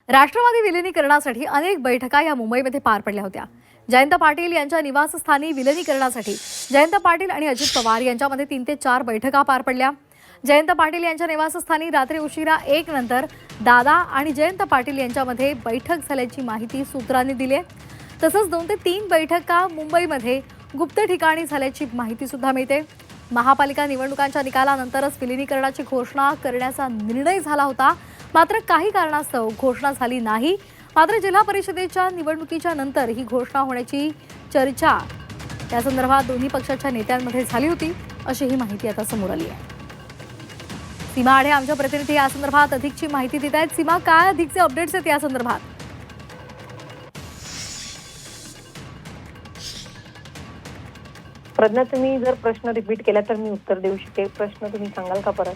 राष्ट्रवादी विलिनीकरणासाठी अनेक बैठका या मुंबईमध्ये पार पडल्या होत्या। जयंत पाटील यांच्या निवासस्थानी विलिनीकरणासाठी जयंत पाटील आणि अजित पवार यांच्यामध्ये 3 ते 4 बैठका पार पडल्या। जयंत पाटील यांच्या निवासस्थानी रात्री उशिरा 1 नंतर दादा आणि जयंत पाटील यांच्यामध्ये बैठक झाल्याची माहिती सूत्रांनी दिली आहे। तसंच 2 ते 3 बैठका मुंबईमध्ये गुप्त ठिकाणी झाल्याची माहिती सुद्धा मिळते। महापालिका निवडणुकांच्या निकालानंतरच विलिनीकरणाची घोषणा करण्याचा निर्णय झाला होता, मात्र काही कारणास्तव घोषणा झाली नाही। मात्र जिल्हा परिषदेच्या निवडणुकीच्या नंतर ही घोषणा होण्याची चर्चा त्या संदर्भात दोन्ही पक्षाच्या नेत्यांमध्ये झाली होती, अशी ही माहिती आता समोर आली आहे। सीमा आढे आमच्या प्रतिनिधी या संदर्भात अधिकची माहिती देत आहेत। सीमा, काय अधिकचे अपडेट्स आहेत या संदर्भात? प्रज्ञा, तुम्ही जर प्रश्न रिपीट केला तर मी उत्तर देऊ शकेल। प्रश्न तुम्ही सांगाल का परत?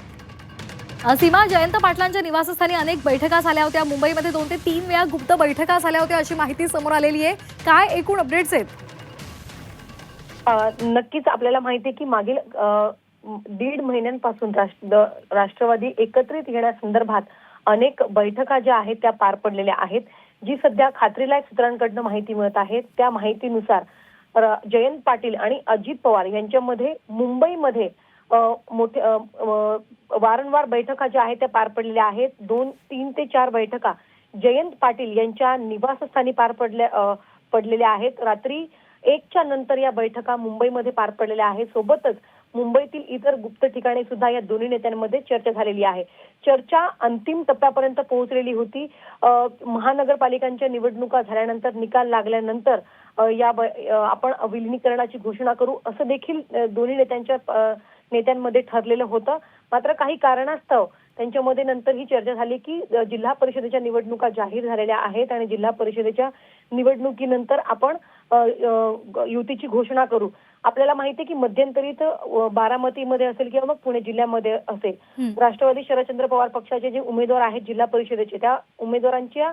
सीमा, जयंत पाटलांच्या निवासस्थानी अनेक बैठका झाल्या होत्या। मुंबईमध्ये 2 ते 3 वेळा गुप्त बैठका झाल्या होत्या, अशी माहिती समोर आलेली आहे। काय एकूण अपडेट्स आहेत? नक्कीच आपल्याला माहिती आहे की मागील 1.5 महिन्यांपासून राष्ट्रवादी एकत्रित येण्यासंदर्भात अनेक बैठका ज्या आहेत त्या पार पडलेल्या आहेत। जी सध्या खात्रीलायक सूत्रांकडून माहिती मिळत आहे त्या माहितीनुसार जयंत पाटील आणि अजित पवार यांच्यामध्ये मुंबईमध्ये मोठे वारंवार बैठका ज्या आहेत त्या पार पडलेल्या आहेत। 3 ते 4 बैठका जयंत पाटील यांच्या निवासस्थानी पार पडलेल्या आहेत। रात्री 1च्या नंतर या बैठका मुंबईमध्ये पार पडलेल्या आहेत। सोबतच मुंबईतील इतर गुप्त ठिकाणी सुद्धा या दोन्ही नेत्यांमध्ये चर्चा झालेली आहे। चर्चा अंतिम टप्प्यापर्यंत पोहोचलेली होती। महानगरपालिकांच्या निवडणुका झाल्यानंतर निकाल लागल्यानंतर आपण विलिनीकरणाची घोषणा करू असं देखील दोन्ही नेत्यांमध्ये ठरलेलं होतं। मात्र काही कारणास्तव त्यांच्यामध्ये नंतर ही चर्चा झाली की जिल्हा परिषदेच्या निवडणुका जाहीर झालेल्या आहेत आणि जिल्हा परिषदेच्या निवडणुकीनंतर आपण युतीची घोषणा करू। आपल्याला माहिती आहे की मध्यंतरीत बारामतीमध्ये असेल किंवा मग पुणे जिल्ह्यामध्ये असेल, राष्ट्रवादी शरदचंद्र पवार पक्षाचे जे उमेदवार आहेत जिल्हा परिषदेचे, त्या उमेदवारांच्या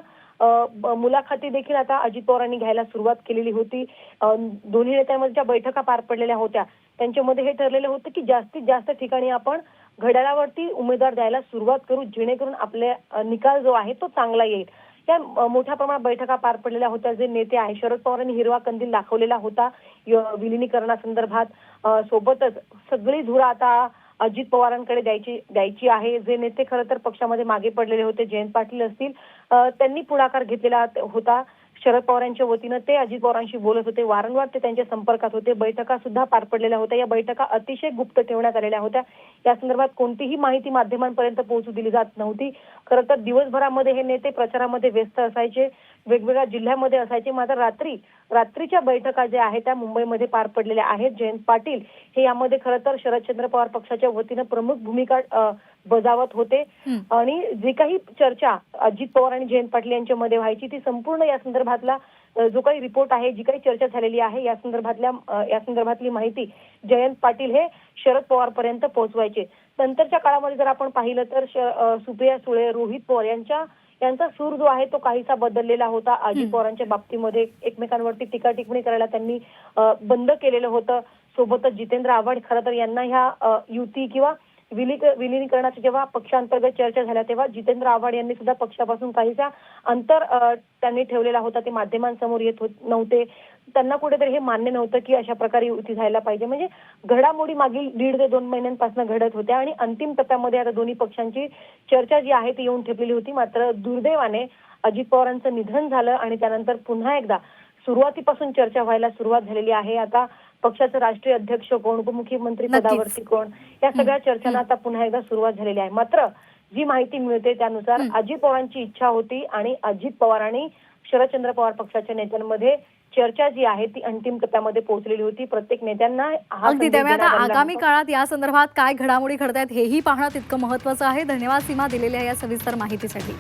मुलाखती देखील आता अजित पवारांनी घ्यायला सुरुवात केलेली होती। दोन्ही नेत्यांमध्ये ज्या बैठका पार पडलेल्या होत्या त्यांच्यामध्ये हे ठरलेलं होतं की जास्तीत जास्त ठिकाणी आपण घड्याळावरती उमेदवार द्यायला सुरुवात करू, जेणेकरून आपले निकाल जो आहे तो चांगला येईल। त्या मोठ्या प्रमाणात बैठका पार पडलेल्या होत्या। जे नेते आहे, शरद पवारांनी हिरवा कंदील दाखवलेला होता विलिनीकरणासंदर्भात। सोबतच सगळी धुरा आता अजित पवारांकडे द्यायची आहे। जे नेते खरं तर पक्षामध्ये मागे पडलेले होते, जयंत पाटील असतील, त्यांनी पुढाकार घेतलेला होता शरद पवारांच्या वतीनं। ते अजित पवारांशी बोलत होते, वारंवार ते त्यांच्या संपर्कात होते। बैठका सुद्धा पार पडलेल्या होत्या। या बैठका अतिशय गुप्त ठेवण्यात आलेल्या होत्या। या संदर्भात कोणतीही माहिती माध्यमांपर्यंत पोहोचू दिली जात नव्हती। खरं तर दिवसभरामध्ये हे नेते प्रचारामध्ये व्यस्त असायचे, वेगवेगळ्या जिल्ह्यामध्ये असायचे। मात्र रात्रीच्या बैठका ज्या आहेत त्या मुंबईमध्ये पार पडलेल्या आहेत। जयंत पाटील हे यामध्ये खरं तर शरदचंद्र पवार पक्षाच्या वतीनं प्रमुख भूमिका बजावत होते आणि जी काही चर्चा अजित पवार आणि जयंत पाटील यांच्यामध्ये व्हायची ती संपूर्ण या संदर्भातला जो काही रिपोर्ट आहे, जी काही चर्चा झालेली आहे या संदर्भातली माहिती जयंत पाटील हे शरद पवार पर्यंत पोहोचवायचे। नंतरच्या काळामध्ये जर आपण पाहिलं तर सुप्रिया सुळे, रोहित पवार यांचा सूर जो आहे तो काहीसा बदललेला होता। अजित पवारांच्या बाबतीमध्ये एकमेकांवरती टीका टिप्पणी करायला त्यांनी बंद केलेलं होतं। सोबतच जितेंद्र आव्हाड खरं तर यांना ह्या युती किंवा विलिनीकरणाची जेव्हा पक्षांतर्गत चर्चा झाल्या तेव्हा जितेंद्र आव्हाड यांनी सुद्धा पक्षापासून काहीसा अंतर त्यांनी ठेवलेला होता। ते माध्यमांसमोर येत नव्हते। त्यांना कुठेतरी हे मान्य नव्हतं की अशा प्रकारे युती झायला पाहिजे। म्हणजे घडामोडी मागील 1.5 ते 2 महिन्यांपासून घडत होत्या आणि अंतिम टप्प्यामध्ये आता दोन्ही पक्षांची चर्चा जी आहे ती येऊन ठेपलेली होती। मात्र दुर्दैवाने अजित पवारांचं निधन झालं आणि त्यानंतर पुन्हा एकदा सुरुवातीपासून चर्चा व्हायला सुरुवात झालेली आहे। आता पक्षाचे राष्ट्रीय अध्यक्ष कोण, उपमुख्यमंत्री पदावरती कोण, या सगळ्या चर्चांना आता पुन्हा एकदा सुरुवात झालेली आहे। मात्र जी माहिती मिळते त्यानुसार अजित पवारांची इच्छा होती आणि अजित पवार आणि शरदचंद्र पवार पक्षाच्या नेत्यांमध्ये चर्चा जी आहे ती अंतिम टप्प्यामध्ये पोहोचलेली होती। प्रत्येक नेत्यांना अगदी त्यामुळे आता आगामी काळात या संदर्भात काय घडामोडी घडतायत हेही पाहणं तितकं महत्त्वाचं आहे। धन्यवाद सीमा, दिलेल्या या सविस्तर माहितीसाठी।